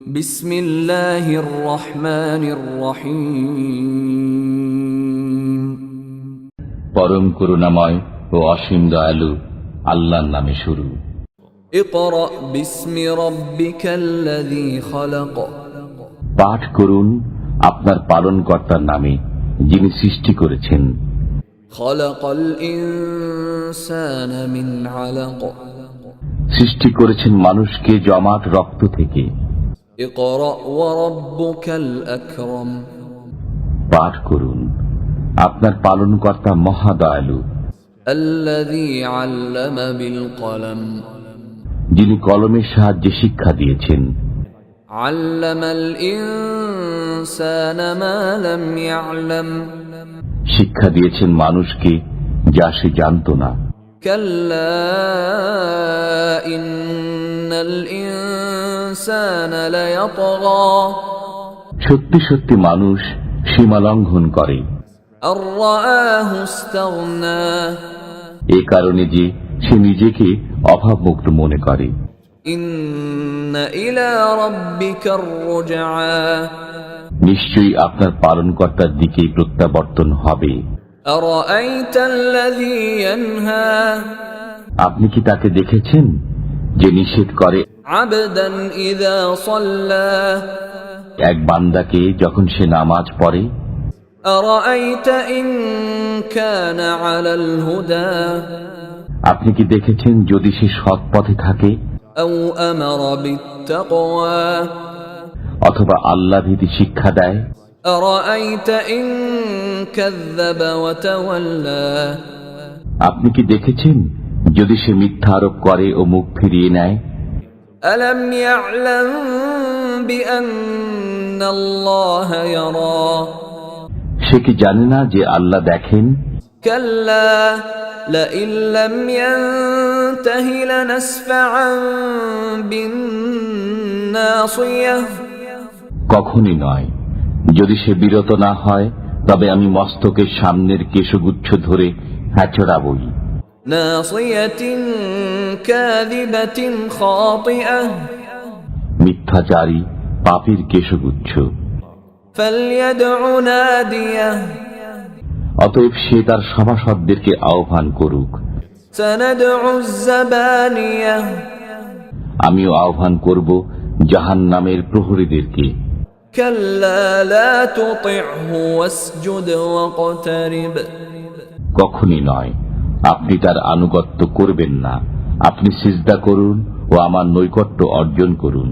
বিসমিল্লাহির রহমানির রহিম। পরম করুণাময় ও অসীম দয়ালু আল্লাহর নামে শুরু। ইকরা বিসমি রাব্বিকাল্লাযী খালাক। পাঠ করুন আপনার পালনকর্তার নামে, যিনি সৃষ্টি করেছেন। খালাকাল ইনসানা মিন আলাক। সৃষ্টি করেছেন মানুষকে জমাট রক্ত থেকে। ইকরা ওয়া রাব্বুকাল আকরাম। পাঠ করুন আপনার পালনকর্তা মহা দয়ালু, আল্লাযী আল্লামা বিল কলম। যিনি কলমের সাহায্যে শিক্ষা দিয়েছেন। আল্লামাল ইনসানা মা লাম ইয়ালাম। শিক্ষা দিয়েছেন মানুষকে যা সে জানত না। কাল্লা ইন্নাল ইনসানা লায়াতগা। সত্যি সত্যি মানুষ সীমা লঙ্ঘন করে, আর রাআহু ইসতাগনা। এ কারণে যে সে নিজেকে অভাবমুক্ত মনে করে। ইন্না ইলা রাব্বিকার রুজআ। নিশ্চয়ই আপনার পালনকর্তার দিকেই প্রত্যাবর্তন হবে। আরাআইতাল্লাযী ইয়ানহা। আপনি কি তাকে দেখেছেন যে নিষেধ করে আবদান ইযা সাল্লা। এক বান্দাকে যখন সে নামাজ পড়ে? আরাআইতা ইন কানা আলাল হুদা। আপনি কি দেখেছেন যদি সে সৎ পথে থাকে আও আমারা বিত্তাকওয়া। অথবা আল্লাহ ভীতি শিক্ষা দেয়? আরাআইতা ইন কাযযাবা ওয়া তাওয়াল্লা। আপনি কি দেখেছেন যদি সে মিথ্যা আরোপ করে ও মুখ ফিরিয়ে নেয়? আলাম ইয়ালাম বিআন্নাল্লাহা ইয়ারা। সে কি জানে না যে আল্লাহ দেখেন? কাল্লা লাইন লাম ইয়ানতাহি লানাসফাআন বিন্নাসিয়াহ। কখনই নয়, যদি সে বিরত না হয় তবে আমি মস্তকের সামনের কেশগুচ্ছ ধরে হ্যাচড়াবই। নাসিয়াতিন কাযিবাতিন খাতিআহ। মিথ্যাচারী পাপীর কেশগুচ্ছ। ফালইয়াদউ নাদিয়াহ। অতএব সে তার সভাসদদেরকে আহ্বান করুক। সানাদউ যাবানিয়াহ। আমিও আহ্বান করব জাহান্নামের প্রহরীদেরকে। কাল্লা লা তুতি'হু ওয়াসজুদ ওয়াকতারিব। কখনই নয়, আপনি তার আনুগত্য করবেন না, আপনি সিজদা করুন ও আমার নৈকট্য অর্জন করুন।